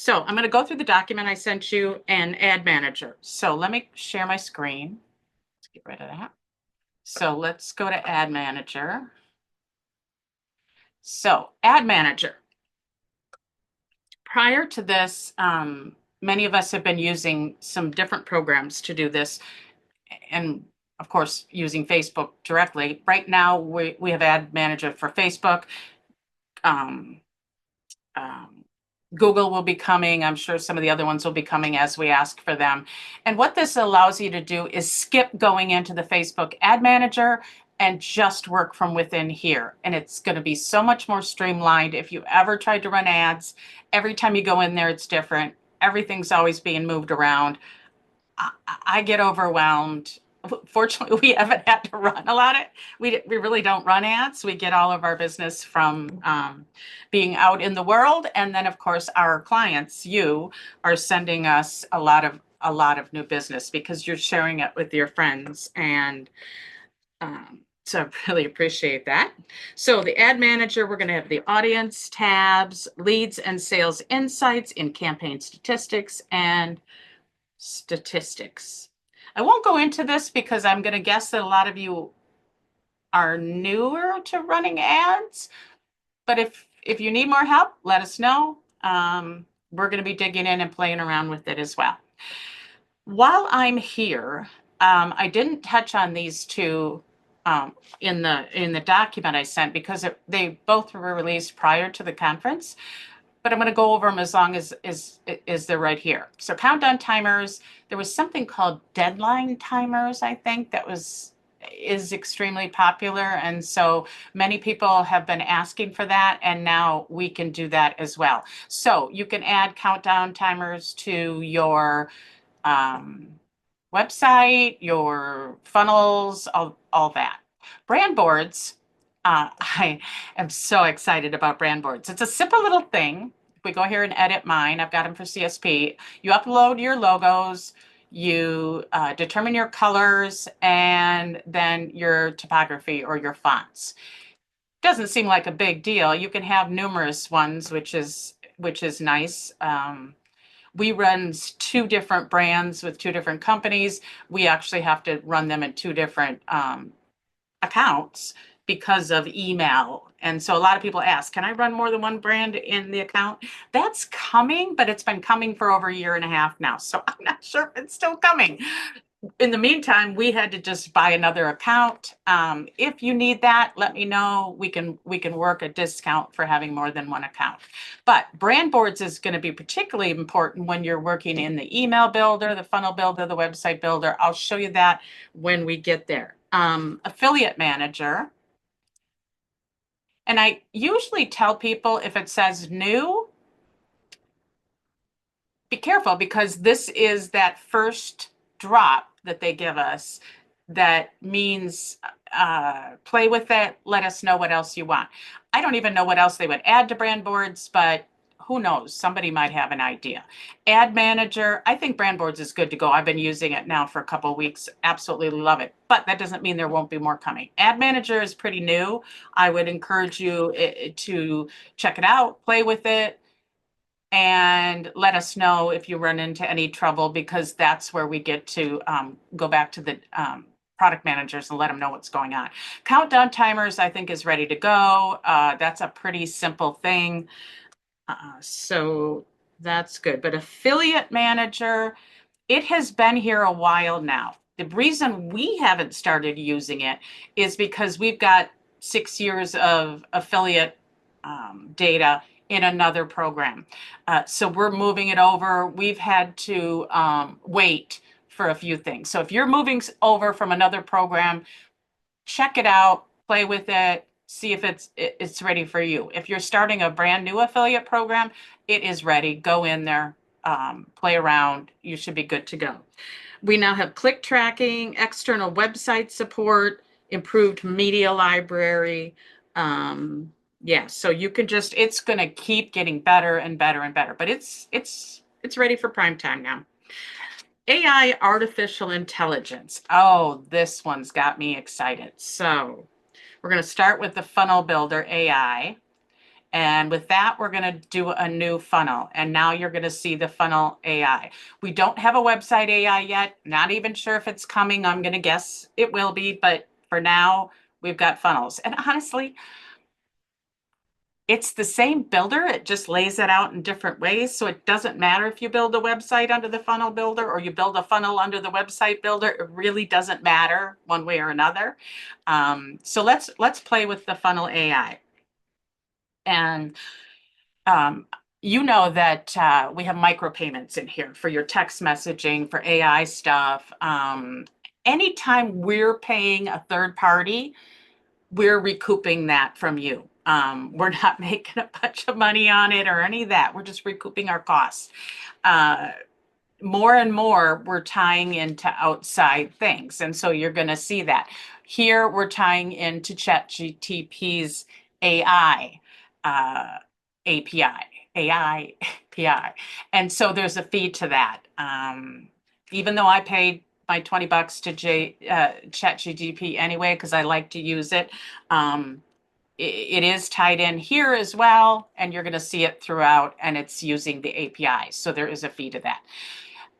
So I'm going to go through the document I sent you and Ad Manager. So let me share my screen. Let's get rid of that. So let's go to Ad Manager. So Ad Manager. Prior to this, many of us have been using some different programs to do this, and of course, using Facebook directly. Right now, we have Ad Manager for Facebook. Um, um, Google will be coming. I'm sure some of the other ones will be coming as we ask for them. And what this allows you to do is skip going into the Facebook Ad Manager and just work from within here. And it's going to be so much more streamlined. If you ever tried to run ads, every time you go in there, it's different. Everything's always being moved around. I get overwhelmed. Fortunately, we haven't had to run a lot of, we really don't run ads. We get all of our business from being out in the world. And then of course, our clients, you are sending us a lot of new business because you're sharing it with your friends. And so I really appreciate that. So the ad manager, we're going to have the audience tabs, leads and sales insights in campaign statistics and statistics. I won't go into this because I'm going to guess that a lot of you are newer to running ads, but if you need more help, let us know. We're going to be digging in and playing around with it as well. While I'm here, I didn't touch on these two in the document I sent because they both were released prior to the conference. But I'm going to go over them as long as they're right here. So countdown timers, there was something called deadline timers, I think, that is extremely popular. And so many people have been asking for that, and now we can do that as well. So you can add countdown timers to your website, your funnels, all that. Brand boards, I am so excited about brand boards. It's a simple little thing. If we go here and edit mine, I've got them for CSP. You upload your logos, you determine your colors, and then your typography or your fonts. Doesn't seem like a big deal. You can have numerous ones, which is nice. We run two different brands with two different companies. We actually have to run them in two different accounts because of email. And so a lot of people ask, can I run more than one brand in the account? That's coming, but it's been coming for over a year and a half now. So I'm not sure if it's still coming. In the meantime, we had to just buy another account. If you need that, let me know. We can work a discount for having more than one account. But brand boards is going to be particularly important when you're working in the email builder, the funnel builder, the website builder. I'll show you that when we get there. Affiliate manager. And I usually tell people if it says new, be careful because this is that first drop that they give us that means play with it, let us know what else you want. I don't even know what else they would add to brand boards, but who knows? Somebody might have an idea. Ad manager, I think brand boards is good to go. I've been using it now for a couple of weeks. Absolutely love it. But that doesn't mean there won't be more coming. Ad manager is pretty new. I would encourage you to check it out, play with it, and let us know if you run into any trouble, because that's where we get to go back to the product managers and let them know what's going on. Countdown timers, I think, is ready to go. That's a pretty simple thing. So that's good. But affiliate manager, it has been here a while now. The reason we haven't started using it is because we've got 6 years of affiliate data in another program. So we're moving it over. We've had to wait for a few things. So if you're moving over from another program, check it out, play with it, see if it's ready for you. If you're starting a brand new affiliate program, it is ready. Go in there, play around. You should be good to go. We now have click tracking, external website support, improved media library. Yeah, so you can just, it's going to keep getting better and better and better, but it's ready for prime time now. AI, artificial intelligence. Oh, this one's got me excited. So we're going to start with the funnel builder AI. And with that, we're going to do a new funnel. And now you're going to see the funnel AI. We don't have a website AI yet. Not even sure if it's coming. I'm going to guess it will be. But for now, we've got funnels. And honestly, it's the same builder. It just lays it out in different ways. So it doesn't matter if you build a website under the funnel builder or you build a funnel under the website builder. It really doesn't matter one way or another. So let's play with the funnel AI. And you know that we have micropayments in here for your text messaging, for AI stuff. Anytime we're paying a third party, we're recouping that from you. We're not making a bunch of money on it or any of that. We're just recouping our costs. More and more, we're tying into outside things. And so you're going to see that. Here, we're tying into ChatGPT's AI API, AI API. And so there's a fee to that. Even though I paid my $20 to ChatGPT anyway, because I like to use it, it is tied in here as well, and you're going to see it throughout, and it's using the API. So there is a fee to that.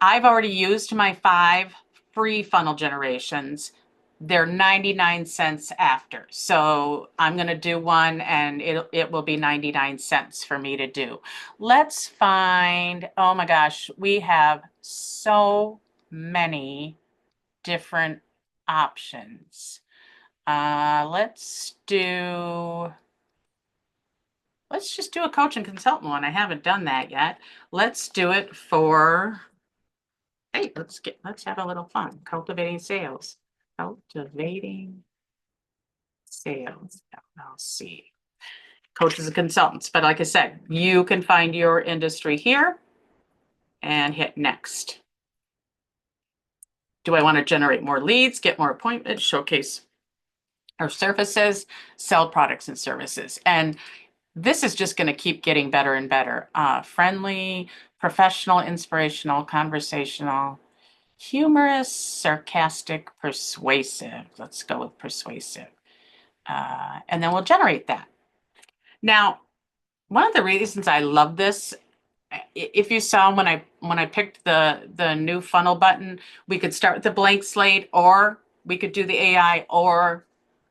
I've already used my 5 free funnel generations. They're 99 cents after. So I'm going to do one and it will be 99 cents for me to do. Let's find, oh my gosh, we have so many different options. Let's just do a coach and consultant one. I haven't done that yet. Let's do it for, hey, let's have a little fun. Cultivating sales. Cultivating sales LLC. Coaches and consultants. But like I said, you can find your industry here and hit next. Do I want to generate more leads, get more appointments, showcase our services, sell products and services? And this is just going to keep getting better and better. Friendly, professional, inspirational, conversational, humorous, sarcastic, persuasive. Let's go with persuasive. And then we'll generate that. Now, one of the reasons I love this, if you saw when I picked the new funnel button, we could start with the blank slate, or we could do the AI, or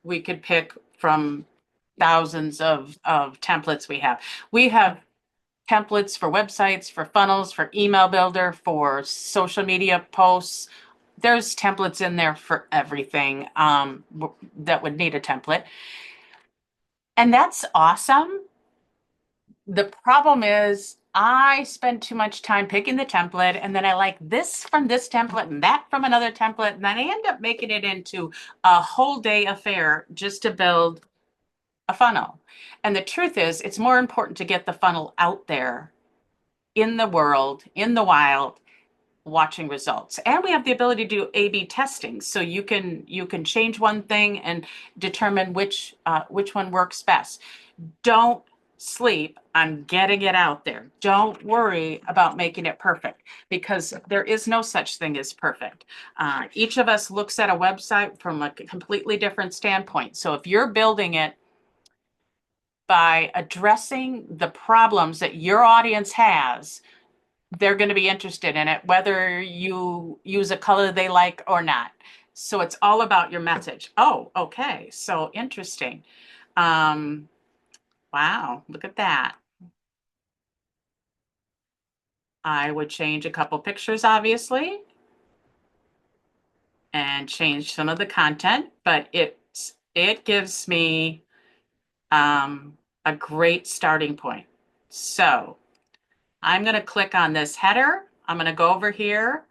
we could pick from thousands of templates we have. We have templates for websites, for funnels, for email builder, for social media posts. There's templates in there for everything that would need a template. And that's awesome. The problem is I spend too much time picking the template, and then I like this from this template and that from another template, and then I end up making it into a whole day affair just to build a funnel. And the truth is, it's more important to get the funnel out there in the world, in the wild, watching results. And we have the ability to do A/B testing, so you can change one thing and determine which one works best. Don't sleep on getting it out there. Don't worry about making it perfect, because there is no such thing as perfect. Each of us looks at a website from a completely different standpoint. So if you're building it by addressing the problems that your audience has, they're going to be interested in it, whether you use a color they like or not. So it's all about your message. Oh, okay. So interesting. Wow, look at that. I would change a couple pictures, obviously, and change some of the content, but it gives me a great starting point. So I'm going to click on this header. I'm going to go over here.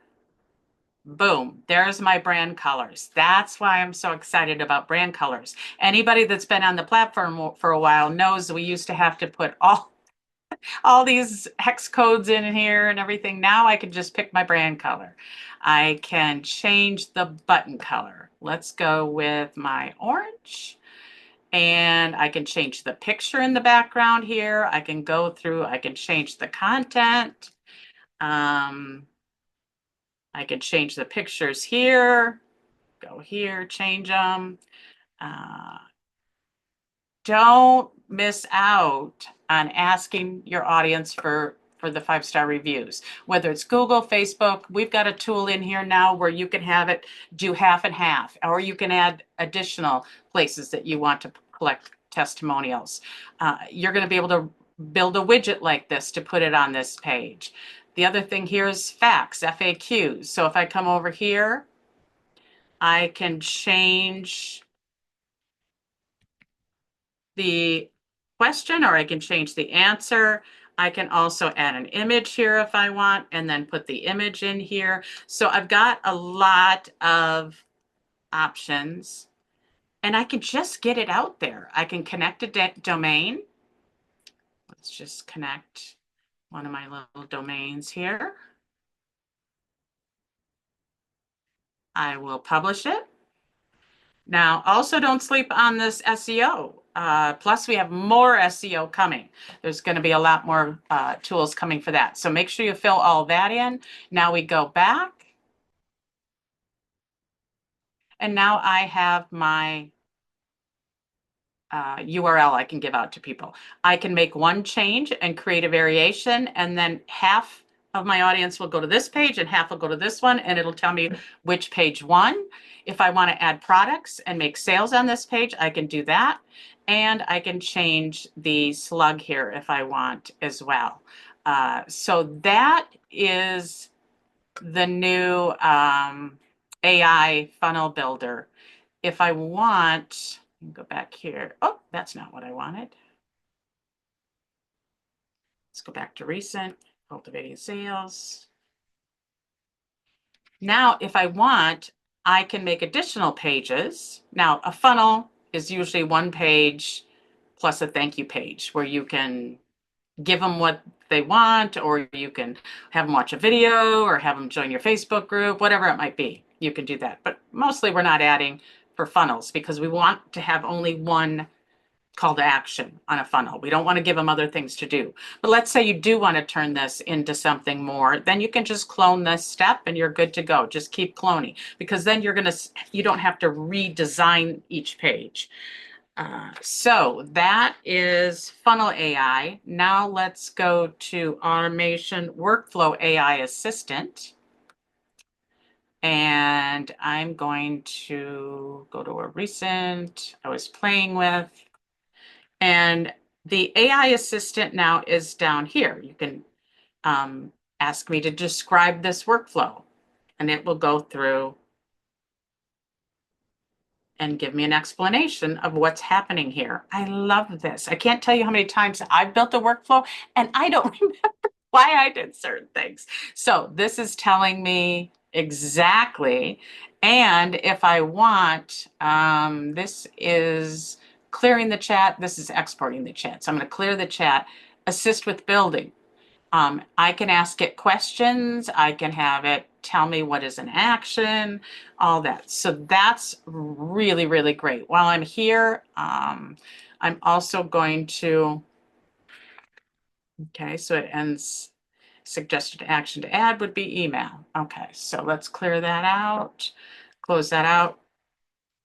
Boom, there's my brand colors. That's why I'm so excited about brand colors. Anybody that's been on the platform for a while knows we used to have to put all these hex codes in here and everything. Now I can just pick my brand color. I can change the button color. Let's go with my orange. And I can change the picture in the background here. I can go through, I can change the content. I can change the pictures here, go here, change them. don't miss out on asking your audience for the 5-star reviews, whether it's Google, Facebook. We've got a tool in here now where you can have it do half and half, or you can add additional places that you want to collect testimonials. You're going to be able to build a widget like this to put it on this page. The other thing here is facts, FAQs. So if I come over here, I can change the question, or I can change the answer. I can also add an image here if I want, and then put the image in here. So I've got a lot of options, and I can just get it out there. I can connect a domain. Let's just connect one of my little domains here. I will publish it. Now, also don't sleep on this SEO. Plus, we have more SEO coming. There's going to be a lot more tools coming for that. So make sure you fill all that in. Now we go back. And now I have my URL I can give out to people. I can make one change and create a variation, and then half of my audience will go to this page and half will go to this one, and it'll tell me which page won. If I want to add products and make sales on this page, I can do that. And I can change the slug here if I want as well. So that is the new AI funnel builder. If I want, go back here. Oh, that's not what I wanted. Let's go back to recent, cultivating sales. Now, if I want, I can make additional pages. Now, a funnel is usually one page plus a thank you page where you can give them what they want, or you can have them watch a video or have them join your Facebook group, whatever it might be. You can do that. But mostly we're not adding for funnels because we want to have only one call to action on a funnel. We don't want to give them other things to do. But let's say you do want to turn this into something more, then you can just clone this step and you're good to go. Just keep cloning, because then you don't have to redesign each page. So that is funnel AI. Now let's go to automation workflow AI assistant. And I'm going to go to a recent I was playing with. And the AI assistant now is down here. You can ask me to describe this workflow, and it will go through and give me an explanation of what's happening here. I love this. I can't tell you how many times I've built a workflow and I don't remember why I did certain things. So this is telling me exactly. And if I want, this is clearing the chat. This is exporting the chat. So I'm going to clear the chat, assist with building. I can ask it questions. I can have it tell me what is an action, all that. So that's really, really great. While I'm here, I'm also going to, okay, so it ends, suggested action to add would be email. Okay, so let's clear that out, close that out.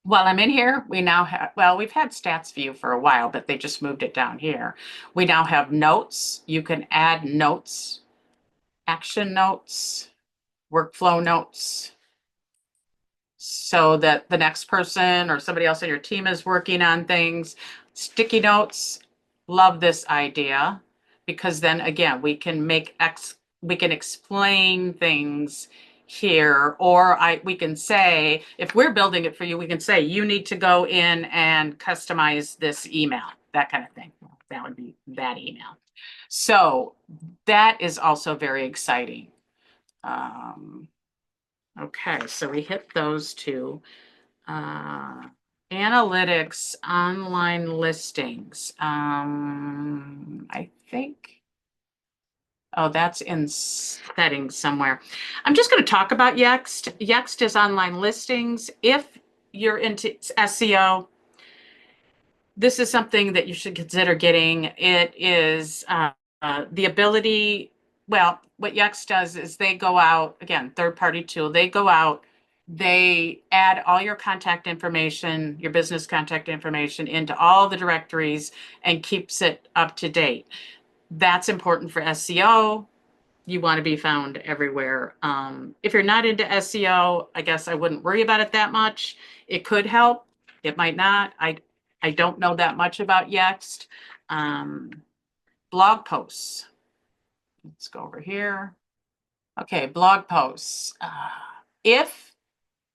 While I'm in here, we now have, well, we've had stats view for a while, but they just moved it down here. We now have notes. You can add notes, action notes, workflow notes, so that the next person or somebody else on your team is working on things. Sticky notes, love this idea, because then again, we can explain things here, or we can say, if we're building it for you, we can say, you need to go in and customize this email, that kind of thing. That would be that email. So that is also very exciting. Okay, so we hit those two. Analytics, online listings. I think, oh, that's in settings somewhere. I'm just going to talk about Yext. Yext is online listings. If you're into SEO, this is something that you should consider getting. It is the ability, well, what Yext does is they go out, again, third-party tool, they go out, they add all your contact information, your business contact information into all the directories and keeps it up to date. That's important for SEO. You want to be found everywhere. If you're not into SEO, I guess I wouldn't worry about it that much. It could help. It might not. I don't know that much about Yext. Blog posts. Let's go over here. Okay, blog posts. If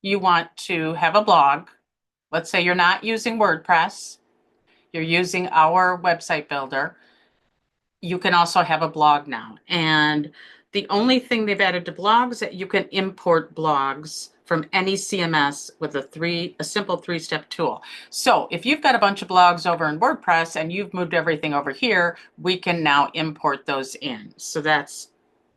you want to have a blog, let's say you're not using WordPress, you're using our website builder, you can also have a blog now. And the only thing they've added to blogs is that you can import blogs from any CMS with a simple 3-step tool. So if you've got a bunch of blogs over in WordPress and you've moved everything over here, we can now import those in. So that's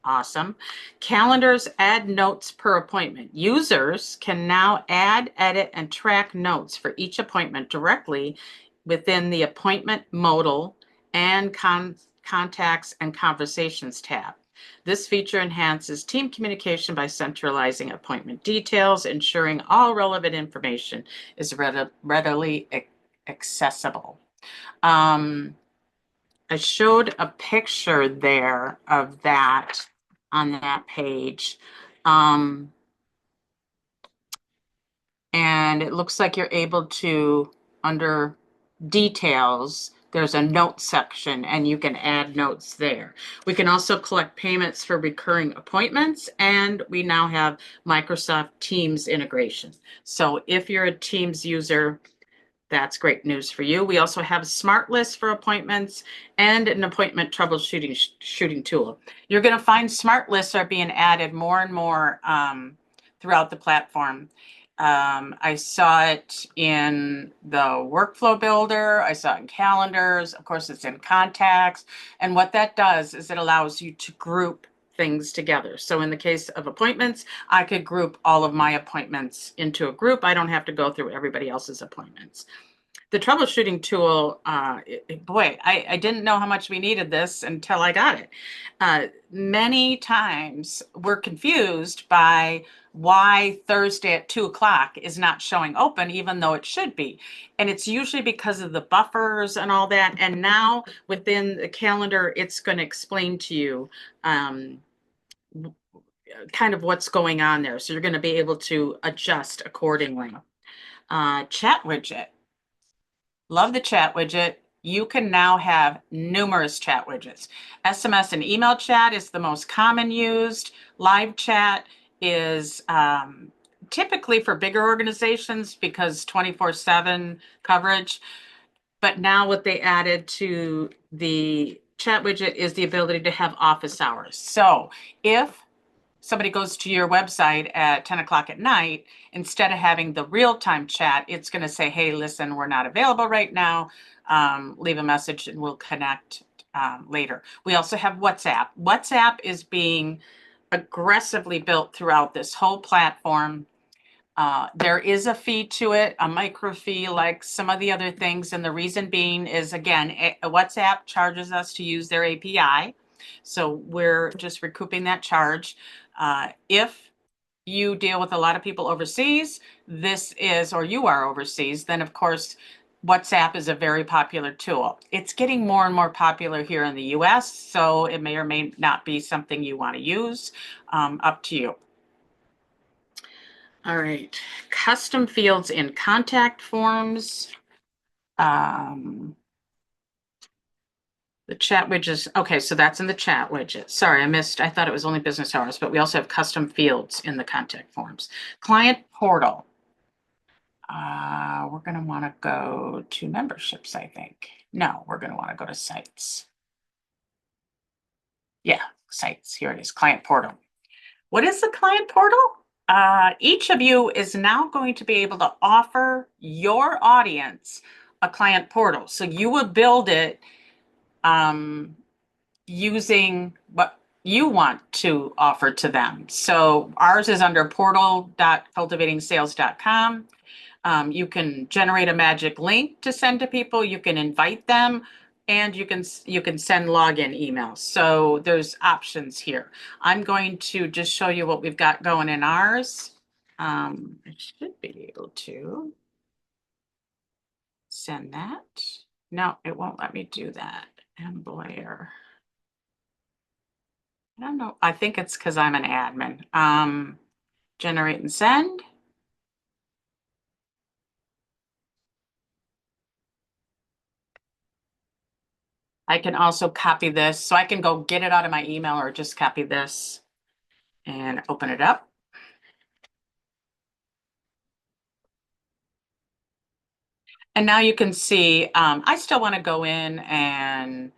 awesome. Calendars add notes per appointment. Users can now add, edit, and track notes for each appointment directly within the appointment modal and contacts and conversations tab. This feature enhances team communication by centralizing appointment details, ensuring all relevant information is readily accessible. I showed a picture there of that on that page. And it looks like you're able to, under details, there's a note section and you can add notes there. We can also collect payments for recurring appointments, and we now have Microsoft Teams integration. So if you're a Teams user, that's great news for you. We also have a smart list for appointments and an appointment troubleshooting tool. You're going to find smart lists are being added more and more throughout the platform. I saw it in the workflow builder. I saw it in calendars. Of course, it's in contacts. And what that does is it allows you to group things together. So in the case of appointments, I could group all of my appointments into a group. I don't have to go through everybody else's appointments. The troubleshooting tool, boy, I didn't know how much we needed this until I got it. Many times we're confused by why Thursday at 2:00 is not showing open, even though it should be. And it's usually because of the buffers and all that. And now within the calendar, it's going to explain to you kind of what's going on there. So you're going to be able to adjust accordingly. Chat widget. Love the chat widget. You can now have numerous chat widgets. SMS and email chat is the most common used. Live chat is typically for bigger organizations because 24/7 coverage. But now what they added to the chat widget is the ability to have office hours. So if somebody goes to your website at 10:00 at night, instead of having the real-time chat, it's going to say, hey, listen, we're not available right now. Leave a message and we'll connect later. We also have WhatsApp. WhatsApp is being aggressively built throughout this whole platform. There is a fee to it, a micro fee like some of the other things. And the reason being is, again, WhatsApp charges us to use their API. So we're just recouping that charge. If you deal with a lot of people overseas, or you are overseas, then of course, WhatsApp is a very popular tool. It's getting more and more popular here in the US, so it may or may not be something you want to use, up to you. All right, custom fields in contact forms. The chat widgets, okay, so that's in the chat widget. Sorry, I thought it was only business hours, but we also have custom fields in the contact forms. Client portal. We're going to want to go to memberships, I think. No, we're going to want to go to sites. Yeah, sites. Here it is, client portal. What is the client portal? Each of you is now going to be able to offer your audience a client portal. So you will build it using what you want to offer to them. So ours is under portal.cultivatingsales.com. You can generate a magic link to send to people. You can invite them, and you can send login emails. So there's options here. I'm going to just show you what we've got going in ours. I should be able to send that. No, it won't let me do that. And Blair. I don't know. I think it's because I'm an admin. Generate and send. I can also copy this. So I can go get it out of my email or just copy this and open it up. And now you can see, I still want to go in and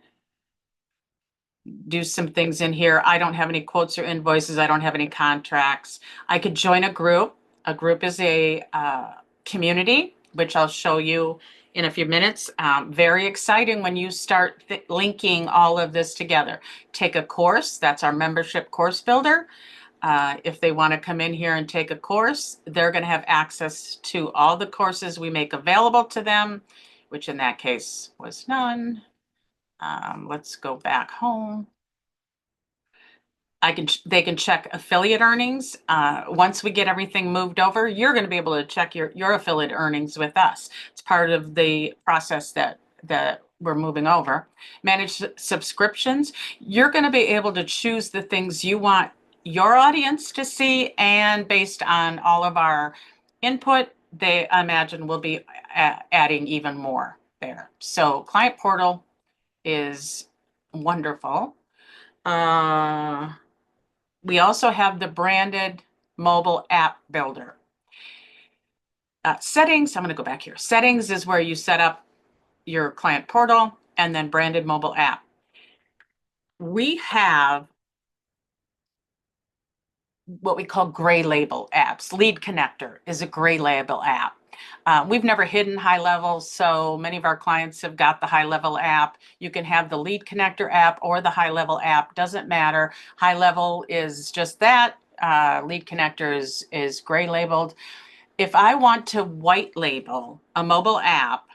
do some things in here. I don't have any quotes or invoices. I don't have any contracts. I could join a group. A group is a community, which I'll show you in a few minutes. Very exciting when you start linking all of this together. Take a course. That's our membership course builder. If they want to come in here and take a course, they're going to have access to all the courses we make available to them, which in that case was none. Let's go back home. They can check affiliate earnings. Once we get everything moved over, you're going to be able to check your affiliate earnings with us. It's part of the process that we're moving over. Manage subscriptions. You're going to be able to choose the things you want your audience to see, and based on all of our input, I imagine we'll be adding even more there. So client portal is wonderful. We also have the branded mobile app builder. Settings, I'm going to go back here. Settings is where you set up your client portal, and then branded mobile app. We have what we call gray label apps. Lead Connector is a gray label app. We've never hidden HighLevel, so many of our clients have got the HighLevel app. You can have the Lead Connector app or the HighLevel app, doesn't matter. HighLevel is just that. Lead Connector is gray labeled. If I want to white label a mobile app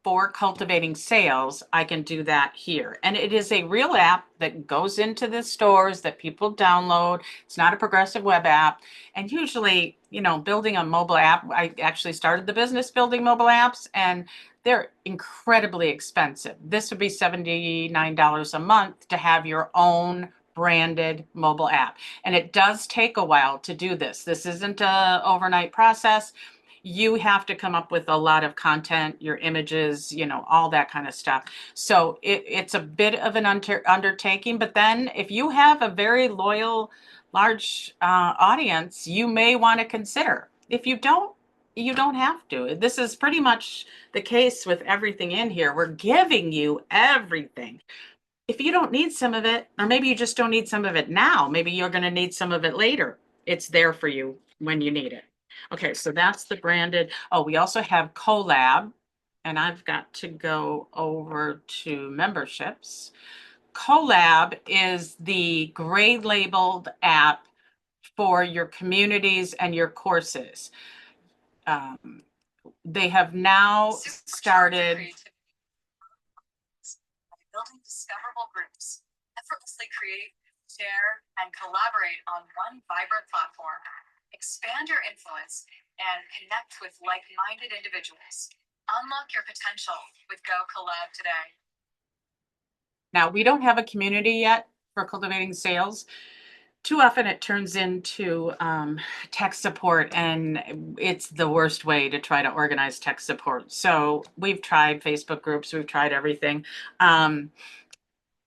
for cultivating sales, I can do that here. And it is a real app that goes into the stores that people download. It's not a progressive web app. And usually, building a mobile app, I actually started the business building mobile apps, and they're incredibly expensive. This would be $79 a month to have your own branded mobile app. And it does take a while to do this. This isn't an overnight process. You have to come up with a lot of content, your images, all that kind of stuff. So it's a bit of an undertaking, but then if you have a very loyal, large audience, you may want to consider. If you don't, you don't have to. This is pretty much the case with everything in here. We're giving you everything. If you don't need some of it, or maybe you just don't need some of it now, maybe you're going to need some of it later. It's there for you when you need it. Okay, so that's the branded. Oh, we also have Collab, and I've got to go over to memberships. Collab is the gray labeled app for your communities and your courses. They have now started building discoverable groups. Effortlessly create, share, and collaborate on one vibrant platform. Expand your influence and connect with like-minded individuals. Unlock your potential with Go Collab today. Now, we don't have a community yet for cultivating sales. Too often it turns into tech support, and it's the worst way to try to organize tech support. So we've tried Facebook groups, we've tried everything.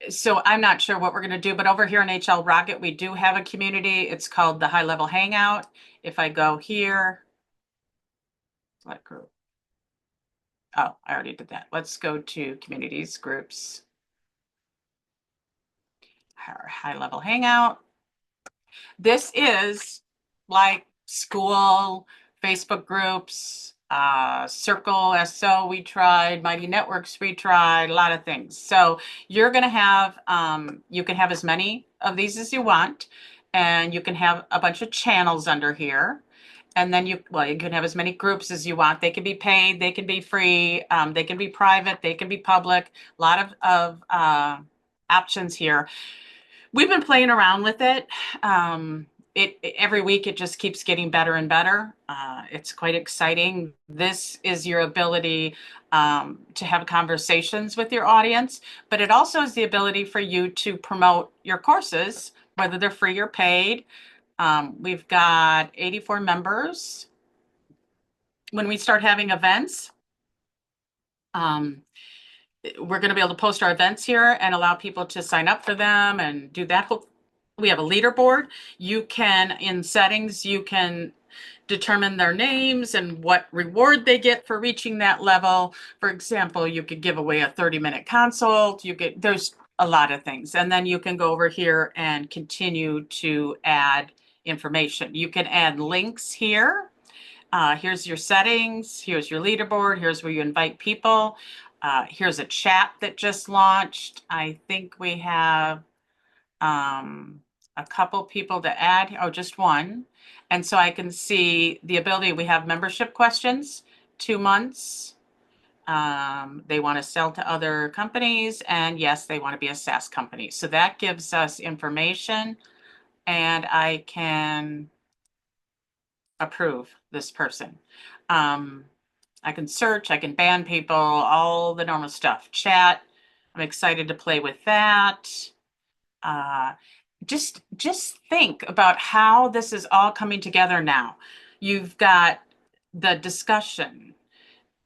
So I'm not sure what we're going to do, but over here in HL Rocket, we do have a community. It's called the HighLevel Hangout. If I go here, what group? Oh, I already did that. Let's go to communities, groups, our HighLevel Hangout. This is like school, Facebook groups, Circle SO we tried, Mighty Networks we tried, a lot of things. So you're going to have, you can have as many of these as you want, and you can have a bunch of channels under here. And then you can have as many groups as you want. They can be paid, they can be free, they can be private, they can be public, a lot of options here. We've been playing around with it. every week it just keeps getting better and better. It's quite exciting. This is your ability to have conversations with your audience, but it also is the ability for you to promote your courses, whether they're free or paid. We've got 84 members. When we start having events, we're going to be able to post our events here and allow people to sign up for them and do that. We have a leaderboard. You can, in settings, you can determine their names and what reward they get for reaching that level. For example, you could give away a 30-minute consult. There's a lot of things. And then you can go over here and continue to add information. You can add links here. Here's your settings. Here's your leaderboard. Here's where you invite people. Here's a chat that just launched. I think we have a couple people to add. Oh, just one. And so I can see the ability. We have membership questions, 2 months. They want to sell to other companies. And yes, they want to be a SaaS company. So that gives us information. And I can approve this person. I can search, I can ban people, all the normal stuff. Chat, I'm excited to play with that. Just think about how this is all coming together now. You've got the discussion,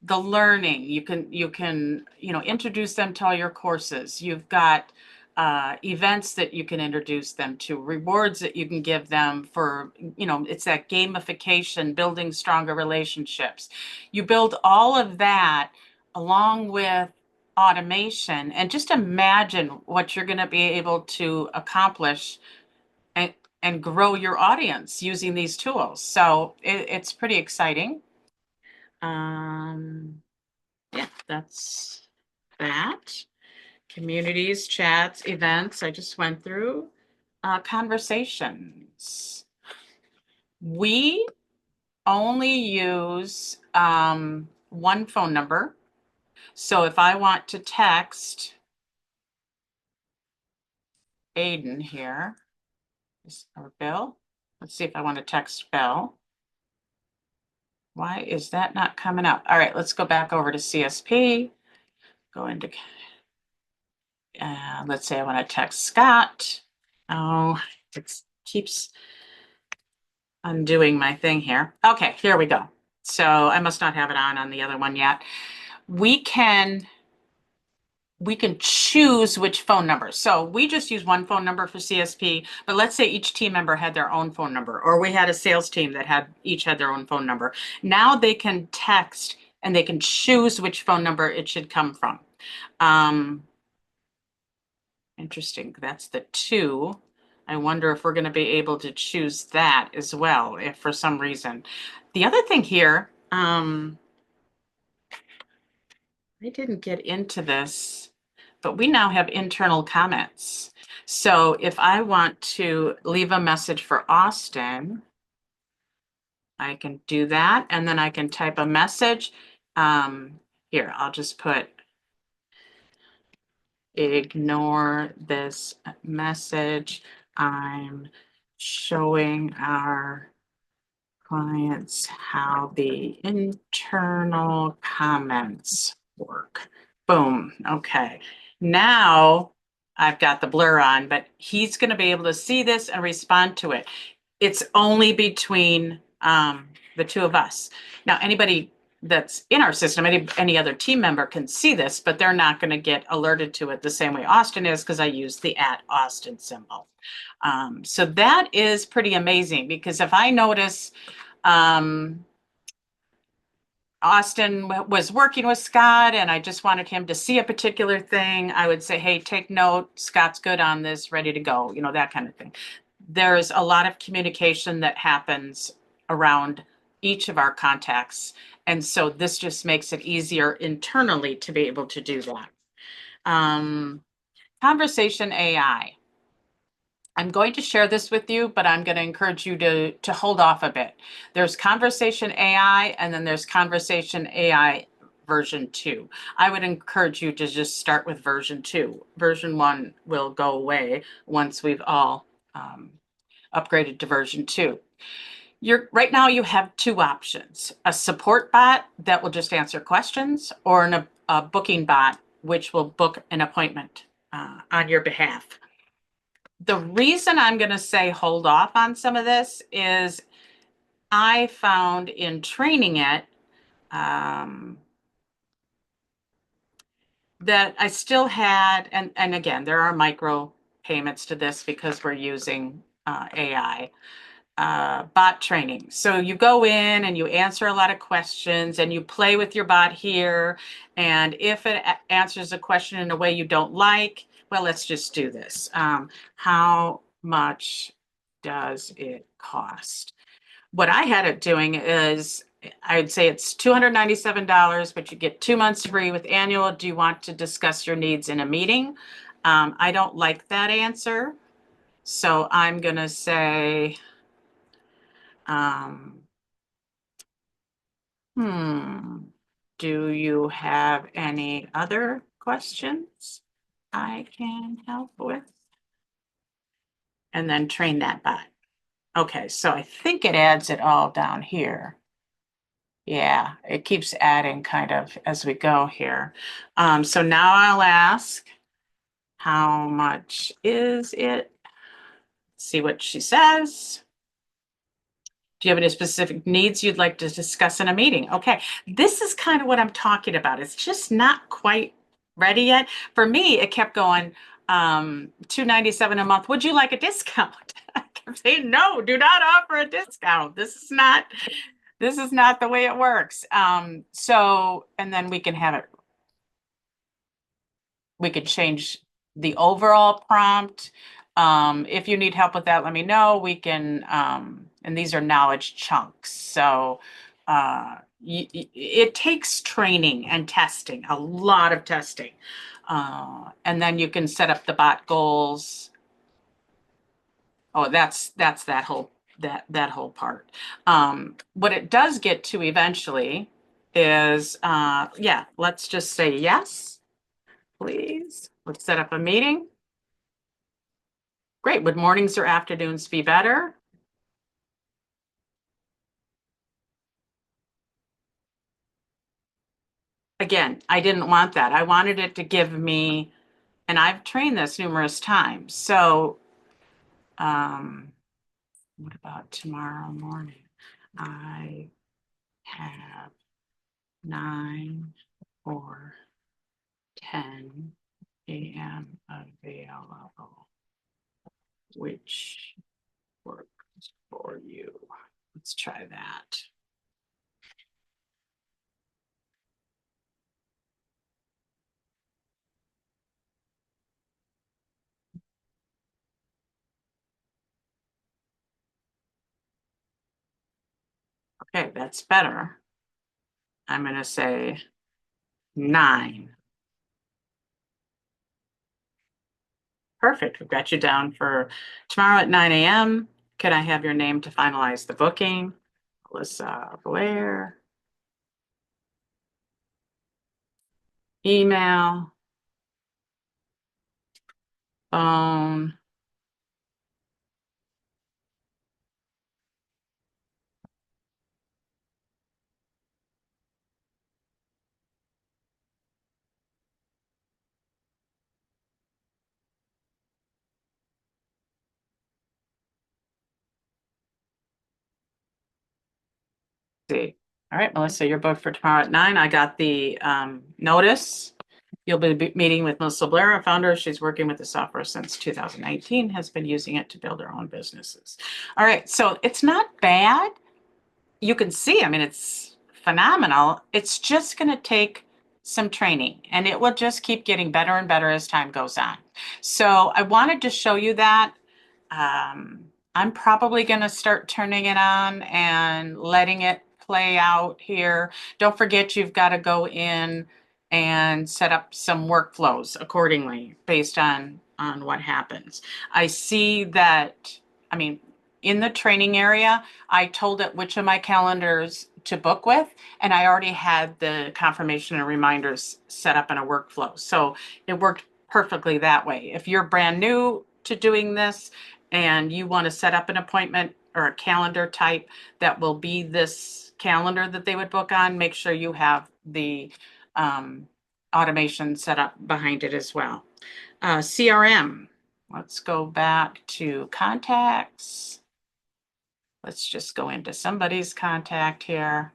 the learning. You can introduce them to all your courses. You've got events that you can introduce them to, rewards that you can give them for, it's that gamification, building stronger relationships. You build all of that along with automation, and just imagine what you're going to be able to accomplish and grow your audience using these tools. So it's pretty exciting. Yeah, that's that. Communities, chats, events, I just went through. Conversations. We only use one phone number. So if I want to text Aiden here, or Bill, let's see if I want to text Bill. Why is that not coming up? All right, let's go back over to CSP. Go into, let's say I want to text Scott. Oh, it keeps undoing my thing here. Okay, here we go. So I must not have it on the other one yet. We can choose which phone number. So we just use one phone number for CSP, but let's say each team member had their own phone number, or we had a sales team that each had their own phone number. Now they can text and they can choose which phone number it should come from. Interesting. That's the 2. I wonder if we're going to be able to choose that as well, if for some reason. The other thing here, I didn't get into this, but we now have internal comments. So if I want to leave a message for Austin, I can do that, and then I can type a message. Here, I'll just put, ignore this message. I'm showing our clients how the internal comments work. Boom. Okay. Now I've got the blur on, but he's going to be able to see this and respond to it. It's only between the two of us. Now, anybody that's in our system, any other team member can see this, but they're not going to get alerted to it the same way Austin is, because I use the @Austin symbol. So that is pretty amazing, because if I notice Austin was working with Scott and I just wanted him to see a particular thing, I would say, hey, take note, Scott's good on this, ready to go, that kind of thing. There's a lot of communication that happens around each of our contacts. And so this just makes it easier internally to be able to do that. Conversation AI. I'm going to share this with you, but I'm going to encourage you to hold off a bit. There's Conversation AI, and then there's Conversation AI version 2. I would encourage you to just start with version 2. Version 1 will go away once we've all upgraded to version 2. Right now you have 2 options: a support bot that will just answer questions, or a booking bot which will book an appointment on your behalf. The reason I'm going to say hold off on some of this is I found in training it that I still had, and again, there are micro payments to this because we're using AI. Bot training. So you go in and you answer a lot of questions and you play with your bot here. And if it answers a question in a way you don't like, well, let's just do this. How much does it cost? What I had it doing is, I'd say it's $297, but you get 2 months free with annual. Do you want to discuss your needs in a meeting? I don't like that answer. So I'm going to say, do you have any other questions I can help with? And then train that bot. Okay, so I think it adds it all down here. Yeah, it keeps adding kind of as we go here. So now I'll ask, how much is it? See what she says. Do you have any specific needs you'd like to discuss in a meeting? Okay, this is kind of what I'm talking about. It's just not quite ready yet. For me, it kept going, $297 a month. Would you like a discount? I kept saying, no, do not offer a discount. This is not the way it works. So, and then we can have it, we could change the overall prompt. If you need help with that, let me know. We can, and these are knowledge chunks. So it takes training and testing, a lot of testing. And then you can set up the bot goals. Oh, that's that whole part. What it does get to eventually is, yeah, let's just say yes, please. Let's set up a meeting. Great. Would mornings or afternoons be better? Again, I didn't want that. I wanted it to give me, and I've trained this numerous times. So, what about tomorrow morning? I have 9 or 10 a.m. available. Which works for you? Let's try that. Okay, that's better. I'm going to say 9. Perfect. We've got you down for tomorrow at 9 a.m. Can I have your name to finalize the booking? Alyssa Blair. Email. Phone. See. All right, Melissa, you're booked for tomorrow at 9. I got the notice. You'll be meeting with Melissa Blair, a founder. She's working with the software since 2019, has been using it to build her own businesses. All right, so it's not bad. You can see, I mean, it's phenomenal. It's just going to take some training, and it will just keep getting better and better as time goes on. So I wanted to show you that. I'm probably going to start turning it on and letting it play out here. Don't forget, you've got to go in and set up some workflows accordingly based on what happens. I see that, I mean, in the training area, I told it which of my calendars to book with, and I already had the confirmation and reminders set up in a workflow. So it worked perfectly that way. If you're brand new to doing this, and you want to set up an appointment or a calendar type that will be this calendar that they would book on, make sure you have the automation set up behind it as well. CRM. Let's go back to contacts. Let's just go into somebody's contact here.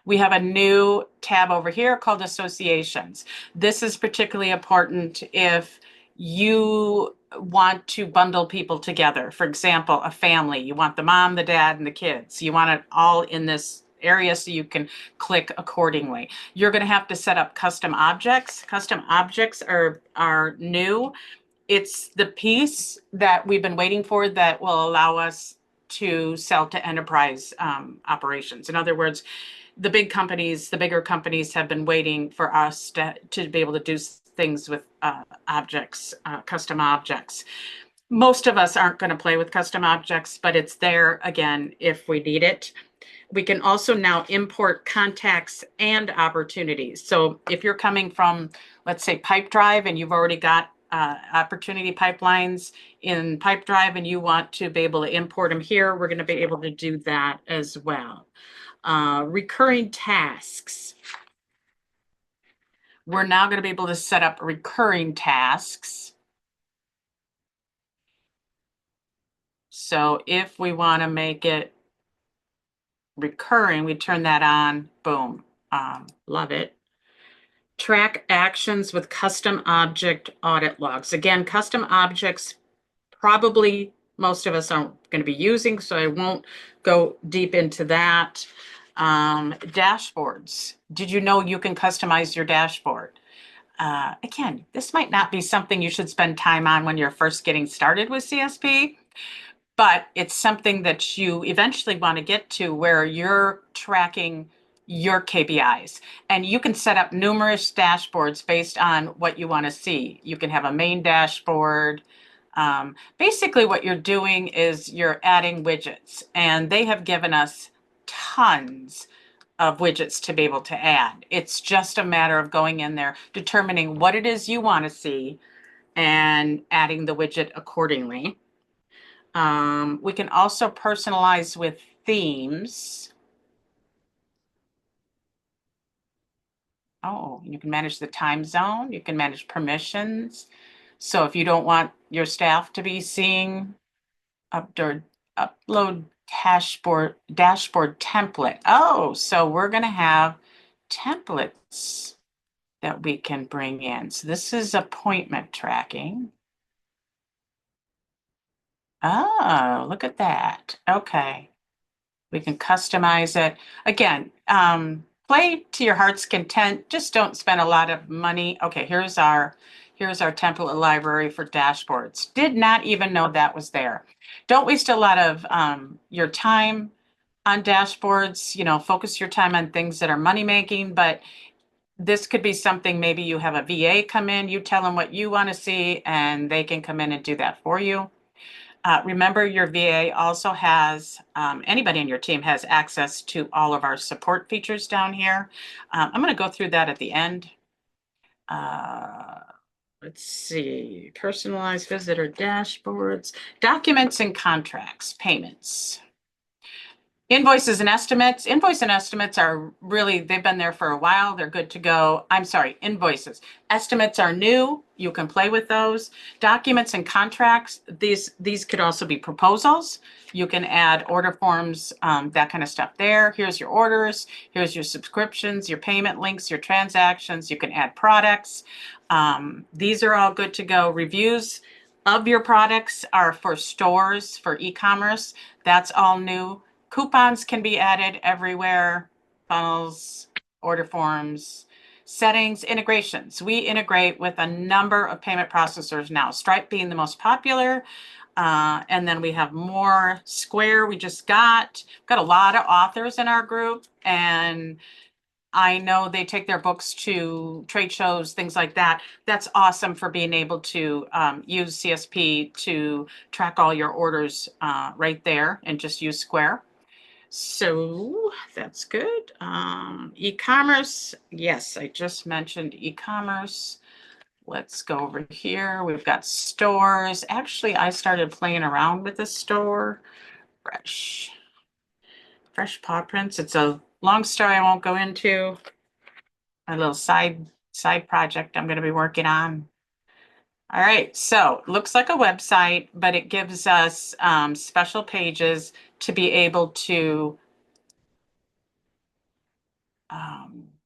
We have a new tab over here called associations. This is particularly important if you want to bundle people together. For example, a family, you want the mom, the dad, and the kids. You want it all in this area so you can click accordingly. You're going to have to set up custom objects. Custom objects are new. It's the piece that we've been waiting for that will allow us to sell to enterprise operations. In other words, the bigger companies have been waiting for us to be able to do things with objects, custom objects. Most of us aren't going to play with custom objects, but it's there again if we need it. We can also now import contacts and opportunities. So if you're coming from, let's say, Pipedrive, and you've already got opportunity pipelines in Pipedrive and you want to be able to import them here, we're going to be able to do that as well. Recurring tasks. We're now going to be able to set up recurring tasks. So if we want to make it recurring, we turn that on, boom, love it. Track actions with custom object audit logs. Again, custom objects, probably most of us aren't going to be using, so I won't go deep into that. Dashboards. Did you know you can customize your dashboard? Again, this might not be something you should spend time on when you're first getting started with CSP, but it's something that you eventually want to get to where you're tracking your KPIs. And you can set up numerous dashboards based on what you want to see. You can have a main dashboard. Basically, what you're doing is you're adding widgets, and they have given us tons of widgets to be able to add. It's just a matter of going in there, determining what it is you want to see, and adding the widget accordingly. We can also personalize with themes. Oh, you can manage the time zone. You can manage permissions. So if you don't want your staff to be seeing upload dashboard template. Oh, so we're going to have templates that we can bring in. So this is appointment tracking. Oh, look at that. Okay. We can customize it. Again, play to your heart's content. Just don't spend a lot of money. Okay, here's our template library for dashboards. Did not even know that was there. Don't waste a lot of your time on dashboards. You know, focus your time on things that are money making, but this could be something, maybe you have a VA come in, you tell them what you want to see, and they can come in and do that for you. Remember, your VA also has, anybody in your team has access to all of our support features down here. I'm going to go through that at the end. Let's see, personalized visitor dashboards, documents and contracts, payments. Invoices and estimates. Invoice and estimates are really, they've been there for a while. They're good to go. I'm sorry, invoices. Estimates are new. You can play with those. Documents and contracts. These could also be proposals. You can add order forms, that kind of stuff there. Here's your orders. Here's your subscriptions, your payment links, your transactions. You can add products. These are all good to go. Reviews of your products are for stores, for e-commerce. That's all new. Coupons can be added everywhere, funnels, order forms, settings, integrations. We integrate with a number of payment processors now, Stripe being the most popular. And then we have more. Square, we just got a lot of authors in our group, and I know they take their books to trade shows, things like that. That's awesome for being able to use CSP to track all your orders right there and just use Square. So that's good. E-commerce. Yes, I just mentioned e-commerce. Let's go over here. We've got stores. Actually, I started playing around with the store. Fresh paw prints. It's a long story I won't go into. My little side project I'm going to be working on. All right, so looks like a website, but it gives us special pages to be able to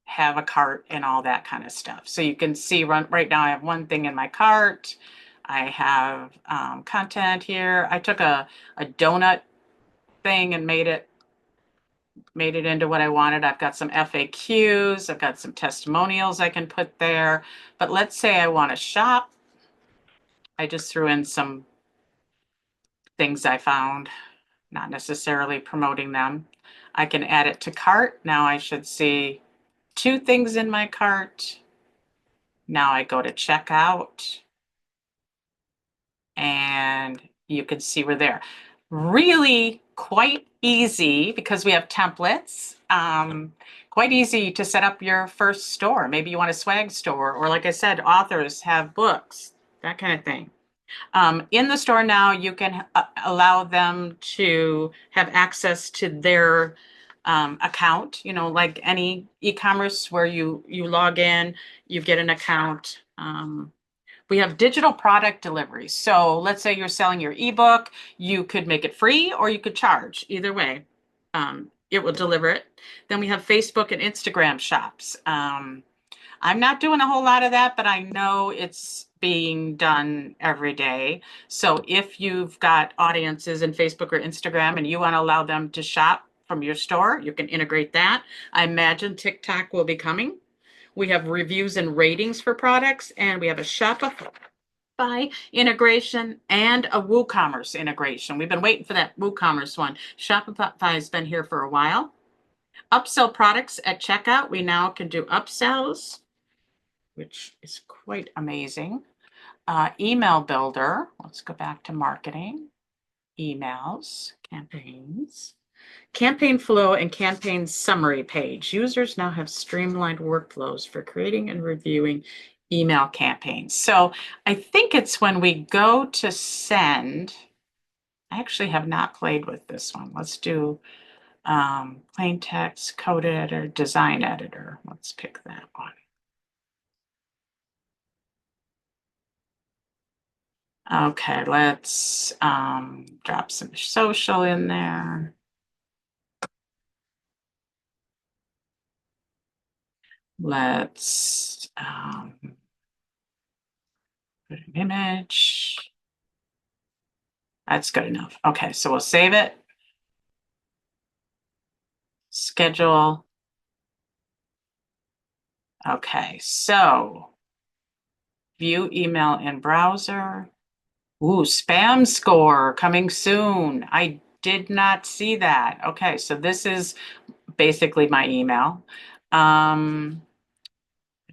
have a cart and all that kind of stuff. So you can see right now I have one thing in my cart. I have content here. I took a donut thing and made it into what I wanted. I've got some FAQs. I've got some testimonials I can put there. But let's say I want to shop. I just threw in some things I found, not necessarily promoting them. I can add it to cart. Now I should see 2 things in my cart. Now I go to checkout and you can see we're there. Really quite easy because we have templates. Quite easy to set up your first store. Maybe you want a swag store, or like I said, authors have books, that kind of thing. In the store now, you can allow them to have access to their account, you know, like any e-commerce where you log in, you get an account. We have digital product delivery. So let's say you're selling your ebook, you could make it free or you could charge. Either way, it will deliver it. Then we have Facebook and Instagram shops. I'm not doing a whole lot of that, but I know it's being done every day. So if you've got audiences in Facebook or Instagram and you want to allow them to shop from your store, you can integrate that. I imagine TikTok will be coming. We have reviews and ratings for products, and we have a Shopify integration and a WooCommerce integration. We've been waiting for that WooCommerce one. Shopify's been here for a while. Upsell products at checkout. We now can do upsells, which is quite amazing. Email builder. Let's go back to marketing. Emails, campaigns. Campaign flow and campaign summary page. Users now have streamlined workflows for creating and reviewing email campaigns. So I think it's when we go to send. I actually have not played with this one. Let's do plain text, code editor, design editor. Let's pick that one. Okay, let's drop some social in there. Let's put an image. That's good enough. Okay, so we'll save it. Schedule. Okay, so view email in browser. Ooh, spam score coming soon. I did not see that. Okay, so this is basically my email.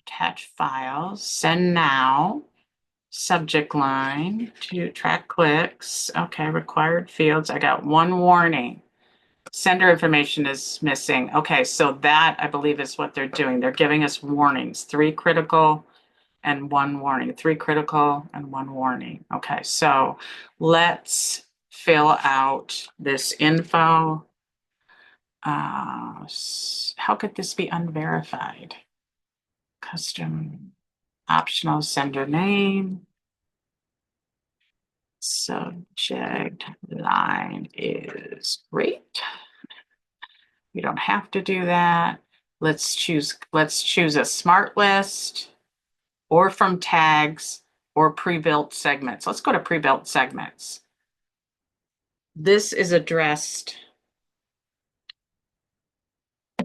Attach files, send now. Subject line to track clicks. Okay, required fields. I got 1 warning. Sender information is missing. Okay, so that I believe is what they're doing. They're giving us warnings, 3 critical and 1 warning, 3 critical and 1 warning. Okay, so let's fill out this info. How could this be unverified? Custom optional sender name. Subject line is great. We don't have to do that. Let's choose a smart list or from tags or pre-built segments. Let's go to pre-built segments. This is addressed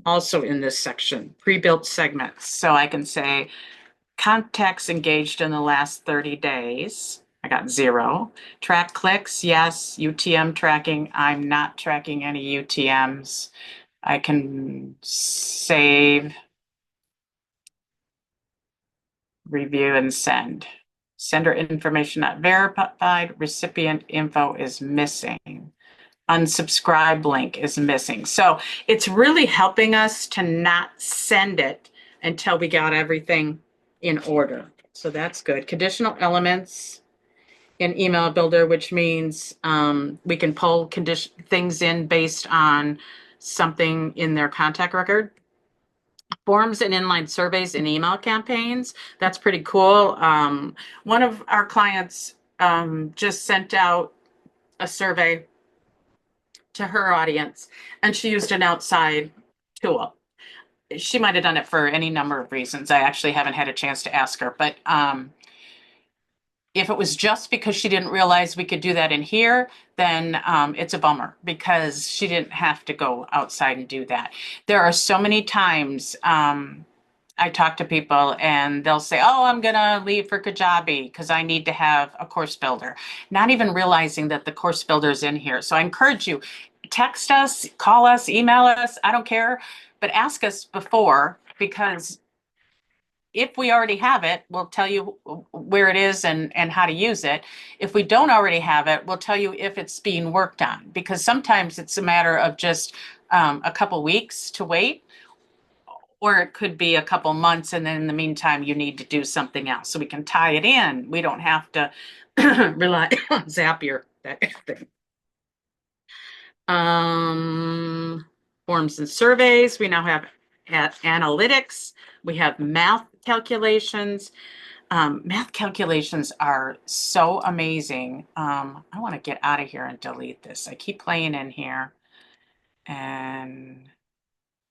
also in this section, pre-built segments. So I can say contacts engaged in the last 30 days. I got 0. Track clicks, yes. UTM tracking, I'm not tracking any UTMs. I can save, review, and send. Sender information not verified. Recipient info is missing. Unsubscribe link is missing. So it's really helping us to not send it until we got everything in order. So that's good. Conditional elements in email builder, which means we can pull things in based on something in their contact record. Forms and inline surveys in email campaigns. That's pretty cool. One of our clients just sent out a survey to her audience, and she used an outside tool. She might have done it for any number of reasons. I actually haven't had a chance to ask her, but if it was just because she didn't realize we could do that in here, then it's a bummer because she didn't have to go outside and do that. There are so many times I talk to people and they'll say, oh, I'm going to leave for Kajabi because I need to have a course builder, not even realizing that the course builder is in here. So I encourage you, text us, call us, email us, I don't care, but ask us before, because if we already have it, we'll tell you where it is and how to use it. If we don't already have it, we'll tell you if it's being worked on, because sometimes it's a matter of just a couple weeks to wait, or it could be a couple months, and then in the meantime, you need to do something else. So we can tie it in. We don't have to rely on Zapier, that kind of thing. Forms and surveys. We now have analytics. We have math calculations. Math calculations are so amazing. I want to get out of here and delete this. I keep playing in here and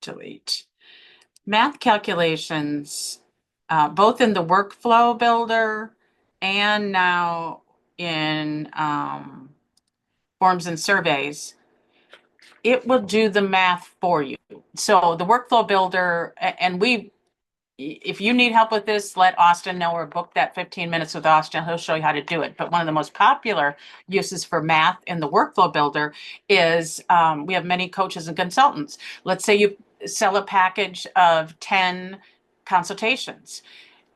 delete. Math calculations, both in the workflow builder and now in forms and surveys, it will do the math for you. So the workflow builder, and if you need help with this, let Austin know, or book that 15 minutes with Austin. He'll show you how to do it. But one of the most popular uses for math in the workflow builder is we have many coaches and consultants. Let's say you sell a package of 10 consultations.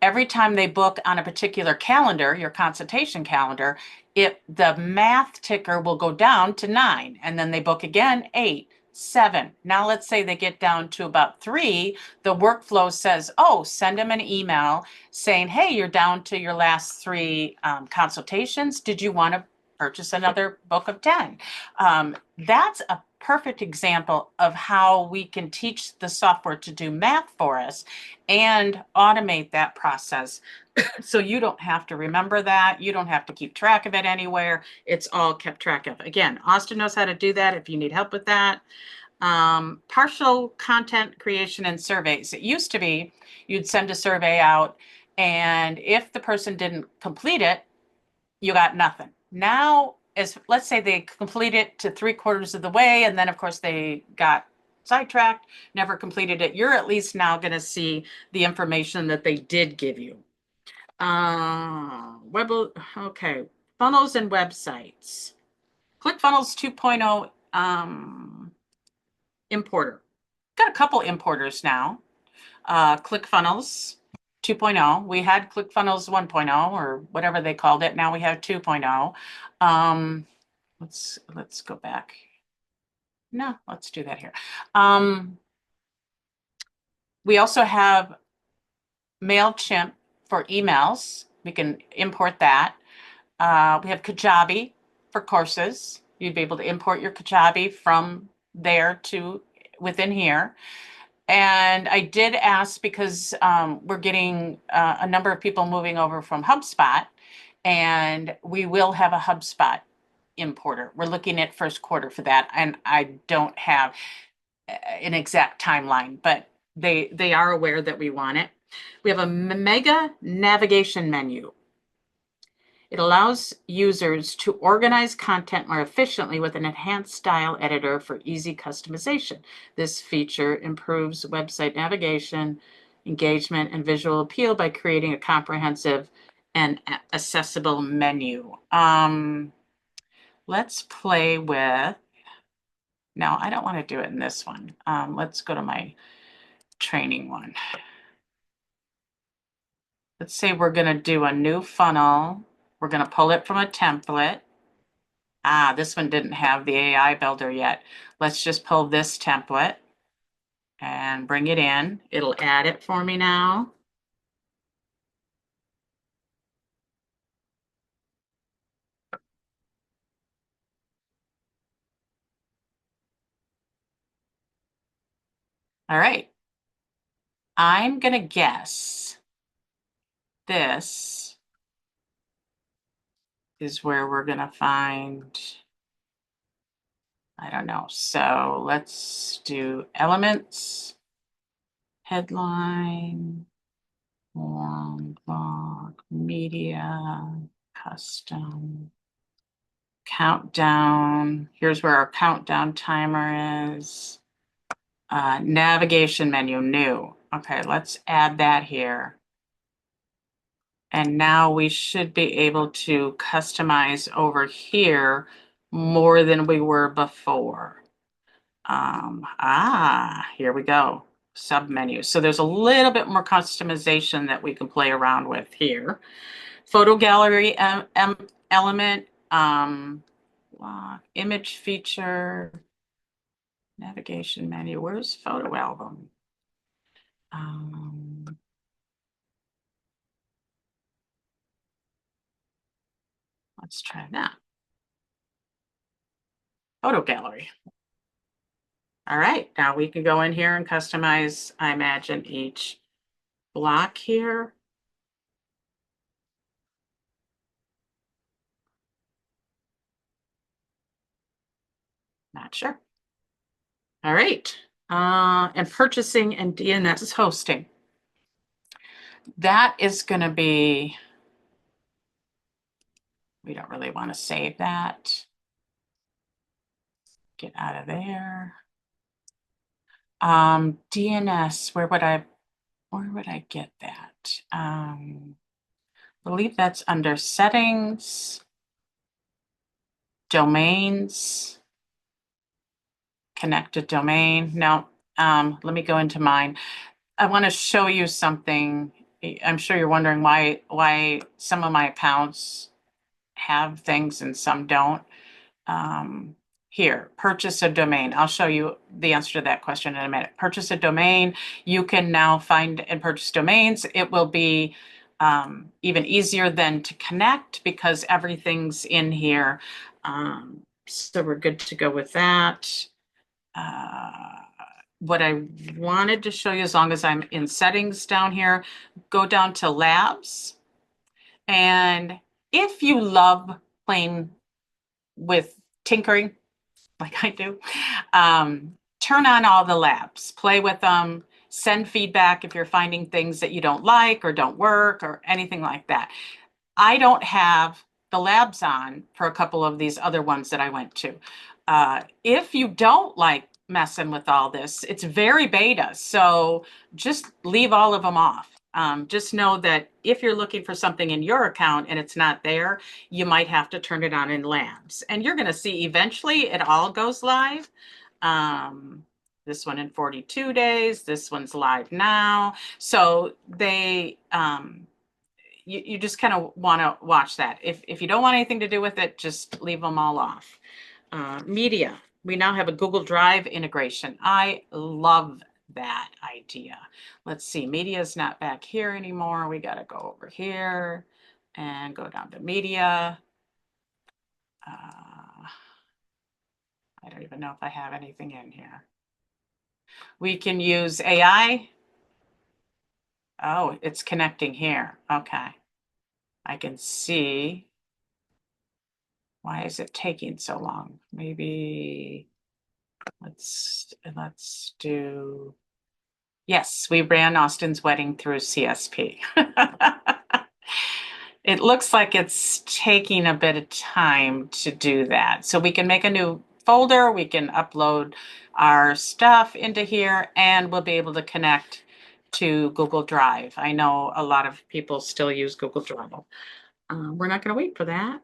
Every time they book on a particular calendar, your consultation calendar, the math ticker will go down to 9, and then they book again, 8, 7. Now let's say they get down to about 3. The workflow says, oh, send them an email saying, hey, you're down to your last 3 consultations. Did you want to purchase another book of 10? That's a perfect example of how we can teach the software to do math for us and automate that process. So you don't have to remember that. You don't have to keep track of it anywhere. It's all kept track of. Again, Austin knows how to do that if you need help with that. Partial content creation and surveys. It used to be you'd send a survey out, and if the person didn't complete it, you got nothing. Now, let's say they complete it to 3/4 of the way, and then of course they got sidetracked, never completed it. You're at least now going to see the information that they did give you. Okay, funnels and websites. ClickFunnels 2.0 importer. Got a couple importers now. ClickFunnels 2.0. We had ClickFunnels 1.0 or whatever they called it. Now we have 2.0. Let's go back. No, let's do that here. We also have MailChimp for emails. We can import that. We have Kajabi for courses. You'd be able to import your Kajabi from there to within here. And I did ask because we're getting a number of people moving over from HubSpot, and we will have a HubSpot importer. We're looking at first quarter for that, and I don't have an exact timeline, but they are aware that we want it. We have a mega navigation menu. It allows users to organize content more efficiently with an enhanced style editor for easy customization. This feature improves website navigation, engagement, and visual appeal by creating a comprehensive and accessible menu. Let's play with, no, I don't want to do it in this one. Let's go to my training one. Let's say we're going to do a new funnel. We're going to pull it from a template. This one didn't have the AI builder yet. Let's just pull this template and bring it in. It'll add it for me now. All right. I'm going to guess this is where we're going to find, I don't know. So let's do elements, headline, long blog, media, custom, countdown. Here's where our countdown timer is. Navigation menu, new. Okay, let's add that here. And now we should be able to customize over here more than we were before. Here we go. Submenu. So there's a little bit more customization that we can play around with here. Photo gallery element, image feature, navigation menu. Where's photo album? Let's try that. Photo gallery. All right, now we can go in here and customize, I imagine, each block here. Not sure. All right, and purchasing and DNS hosting. That is going to be, we don't really want to save that. Get out of there. DNS, where would I get that? I believe that's under settings, domains, connected domain. No, let me go into mine. I want to show you something. I'm sure you're wondering why some of my accounts have things and some don't. Here, purchase a domain. I'll show you the answer to that question in a minute. Purchase a domain. You can now find and purchase domains. It will be even easier then to connect because everything's in here. So we're good to go with that. What I wanted to show you, as long as I'm in settings down here, go down to labs. And if you love playing with tinkering, like I do, turn on all the labs, play with them, send feedback if you're finding things that you don't like or don't work or anything like that. I don't have the labs on for a couple of these other ones that I went to. If you don't like messing with all this, it's very beta, so just leave all of them off. Just know that if you're looking for something in your account and it's not there, you might have to turn it on in labs. And you're going to see eventually it all goes live. This one in 42 days, this one's live now. So they, you just kind of want to watch that. If you don't want anything to do with it, just leave them all off. Media. We now have a Google Drive integration. I love that idea. Let's see. Media is not back here anymore. We got to go over here and go down to media. I don't even know if I have anything in here. We can use AI. Oh, it's connecting here. Okay. I can see. Why is it taking so long? Maybe let's do, yes, we ran Austin's wedding through CSP. It looks like it's taking a bit of time to do that. So we can make a new folder, we can upload our stuff into here, and we'll be able to connect to Google Drive. I know a lot of people still use Google Drive. We're not going to wait for that.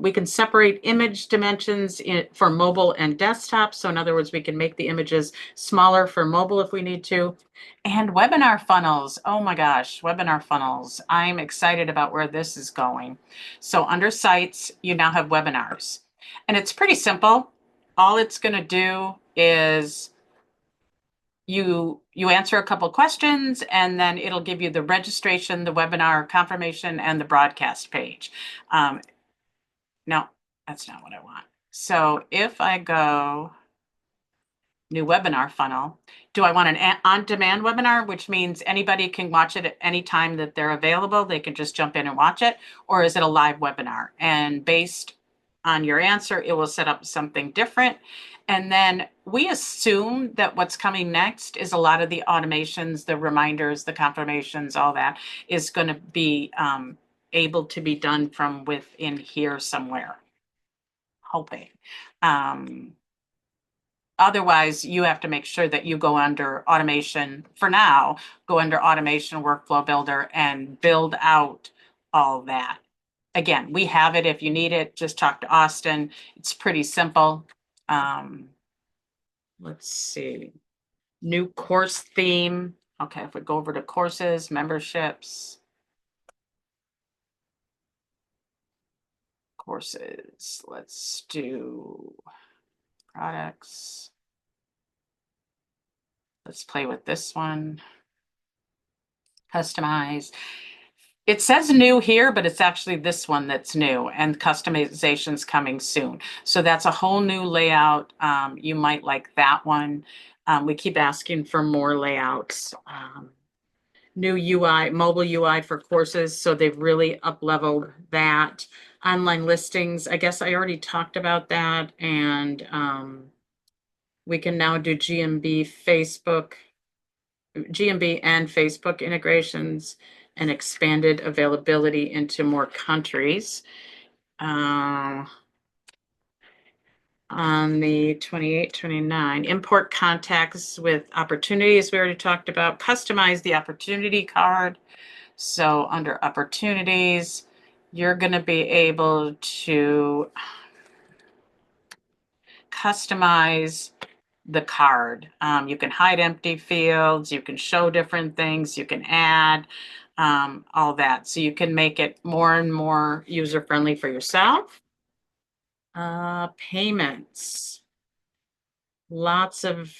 We can separate image dimensions for mobile and desktop. So in other words, we can make the images smaller for mobile if we need to. And webinar funnels. Oh my gosh, webinar funnels. I'm excited about where this is going. So under sites, you now have webinars. And it's pretty simple. All it's going to do is you answer a couple questions and then it'll give you the registration, the webinar confirmation, and the broadcast page. No, that's not what I want. So if I go new webinar funnel. Do I want an on-demand webinar, which means anybody can watch it at any time that they're available? They can just jump in and watch it. Or is it a live webinar? And based on your answer, it will set up something different. And then we assume that what's coming next is a lot of the automations, the reminders, the confirmations, all that is going to be able to be done from within here somewhere. Hoping. Otherwise, you have to make sure that you go under automation for now, go under automation workflow builder and build out all that. Again, we have it. If you need it, just talk to Austin. It's pretty simple. Let's see. New course theme. Okay, if we go over to courses, memberships, courses, let's do products. Let's play with this one. Customize. It says new here, but it's actually this one that's new, and customization's coming soon. So that's a whole new layout. You might like that one. We keep asking for more layouts. New UI, mobile UI for courses. So they've really up-leveled that. Online listings, I guess I already talked about that. And we can now do GMB and Facebook integrations and expanded availability into more countries. On the 28, 29, import contacts with opportunities we already talked about. Customize the opportunity card. So under opportunities, you're going to be able to customize the card. You can hide empty fields, you can show different things, you can add all that. So you can make it more and more user-friendly for yourself. Payments. Lots of,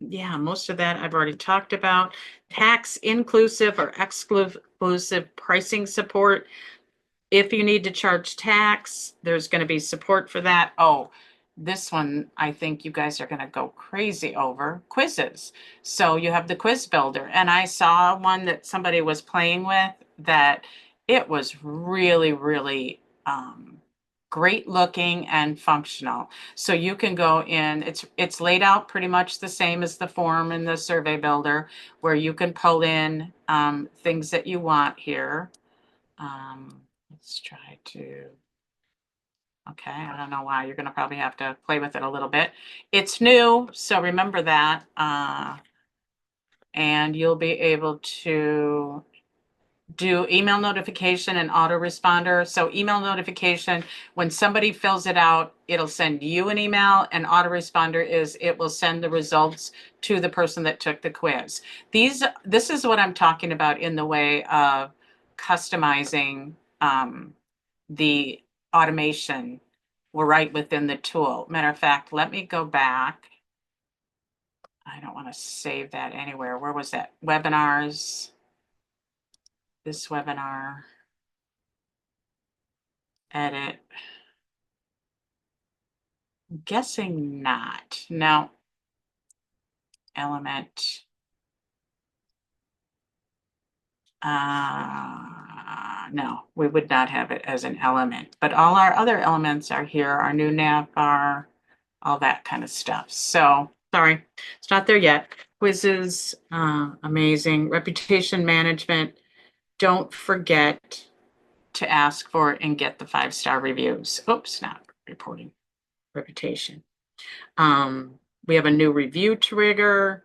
yeah, most of that I've already talked about. Tax inclusive or exclusive pricing support. If you need to charge tax, there's going to be support for that. Oh, this one, I think you guys are going to go crazy over quizzes. So you have the quiz builder, and I saw one that somebody was playing with that it was really, really great looking and functional. So you can go in, it's laid out pretty much the same as the form in the survey builder, where you can pull in things that you want here. Let's try to, okay, I don't know why. You're going to probably have to play with it a little bit. It's new, so remember that. And you'll be able to do email notification and autoresponder. So email notification, when somebody fills it out, it'll send you an email, and autoresponder is it will send the results to the person that took the quiz. This is what I'm talking about in the way of customizing the automation right within the tool. Matter of fact, let me go back. I don't want to save that anywhere. Where was that? Webinars. This webinar. Edit. I'm guessing not. No. Element. No, we would not have it as an element, but all our other elements are here, our new nav bar, all that kind of stuff. So sorry, it's not there yet. Quizzes, amazing. Reputation management. Don't forget to ask for and get the 5-star reviews. Oops, not reporting. Reputation. We have a new review trigger.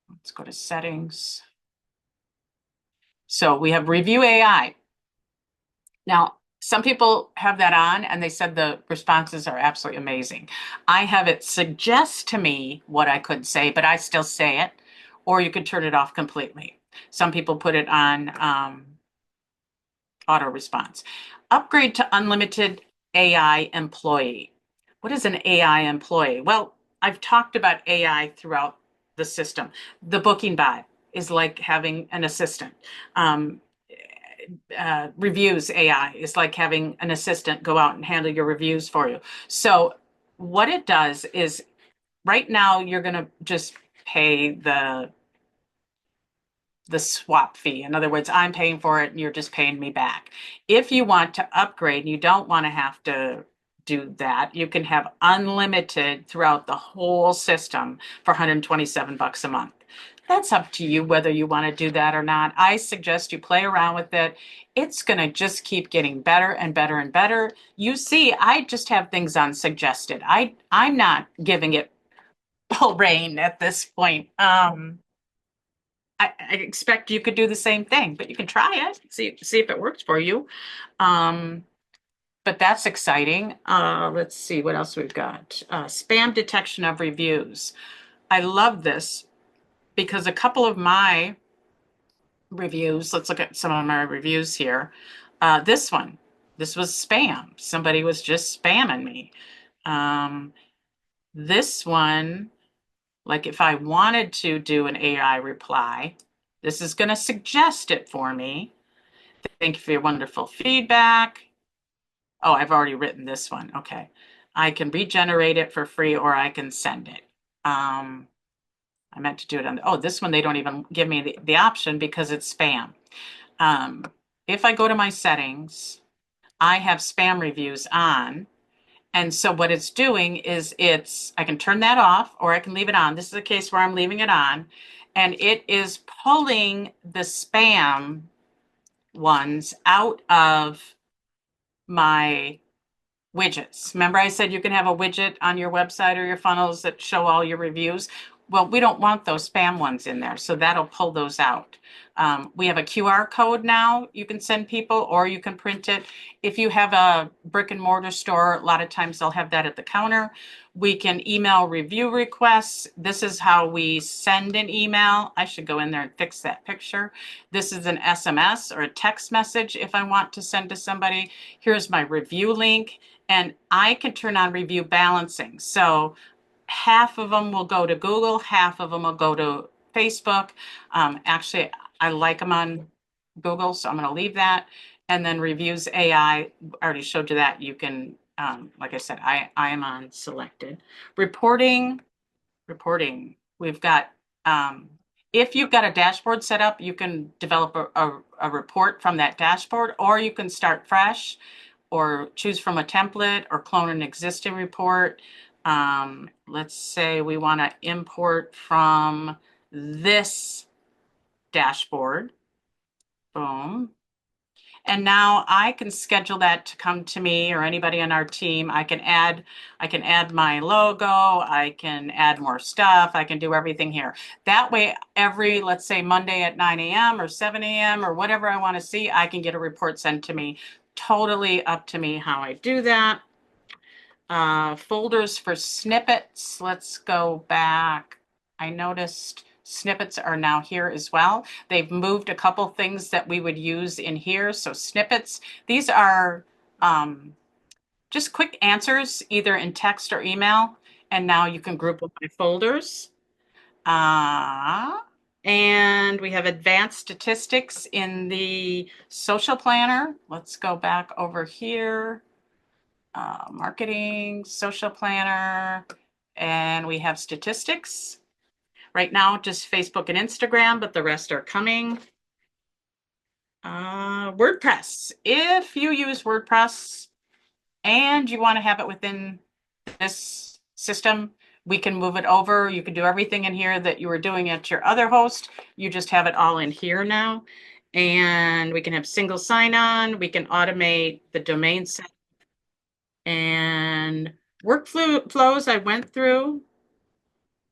Let's go to settings. So we have review AI. Now, some people have that on and they said the responses are absolutely amazing. I have it suggest to me what I could say, but I still say it, or you could turn it off completely. Some people put it on auto response. Upgrade to unlimited AI employee. What is an AI employee? Well, I've talked about AI throughout the system. The booking bot is like having an assistant. reviews AI. It's like having an assistant go out and handle your reviews for you. So what it does is right now you're going to just pay the swap fee. In other words, I'm paying for it and you're just paying me back. If you want to upgrade and you don't want to have to do that, you can have unlimited throughout the whole system for 127 bucks a month. That's up to you whether you want to do that or not. I suggest you play around with it. It's going to just keep getting better and better and better. You see, I just have things on suggested. I'm not giving it full reign at this point. I expect you could do the same thing, but you can try it, see if it works for you. But that's exciting. Let's see what else we've got. Spam detection of reviews. I love this because a couple of my reviews, let's look at some of my reviews here. This was spam. Somebody was just spamming me. This one, like if I wanted to do an AI reply, this is going to suggest it for me. Thank you for your wonderful feedback. Oh, I've already written this one. Okay. I can regenerate it for free or I can send it. I meant to do it on, oh, this one, they don't even give me the option because it's spam. If I go to my settings, I have spam reviews on. And so what it's doing is I can turn that off or I can leave it on. This is a case where I'm leaving it on. And it is pulling the spam ones out of my widgets. Remember I said you can have a widget on your website or your funnels that show all your reviews? Well, we don't want those spam ones in there, so that'll pull those out. We have a QR code now you can send people, or you can print it. If you have a brick and mortar store, a lot of times they'll have that at the counter. We can email review requests. This is how we send an email. I should go in there and fix that picture. This is an SMS or a text message if I want to send to somebody. Here's my review link, and I can turn on review balancing. So half of them will go to Google, half of them will go to Facebook. Actually, I like them on Google, so I'm going to leave that. And then reviews AI, I already showed you that. You can, like I said, I am on selected. Reporting. We've got, if you've got a dashboard set up, you can develop a report from that dashboard, or you can start fresh or choose from a template or clone an existing report. Let's say we want to import from this dashboard. Boom. And now I can schedule that to come to me or anybody on our team. I can add my logo, I can add more stuff, I can do everything here. That way, every, let's say Monday at 9 a.m. or 7 a.m. or whatever I want to see, I can get a report sent to me. Totally up to me how I do that. Folders for snippets. Let's go back. I noticed snippets are now here as well. They've moved a couple things that we would use in here. So snippets, these are just quick answers, either in text or email. And now you can group them by folders. And we have advanced statistics in the social planner. Let's go back over here. Marketing, social planner, and we have statistics. Right now, just Facebook and Instagram, but the rest are coming. WordPress. If you use WordPress and you want to have it within this system, we can move it over. You can do everything in here that you were doing at your other host. You just have it all in here now. And we can have single sign-on. We can automate the domain set. And workflows I went through,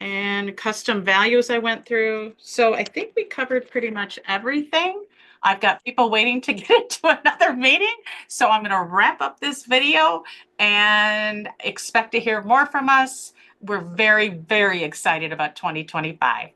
and custom values I went through. So I think we covered pretty much everything. I've got people waiting to get into another meeting. So I'm going to wrap up this video and expect to hear more from us. We're very, very excited about 2025.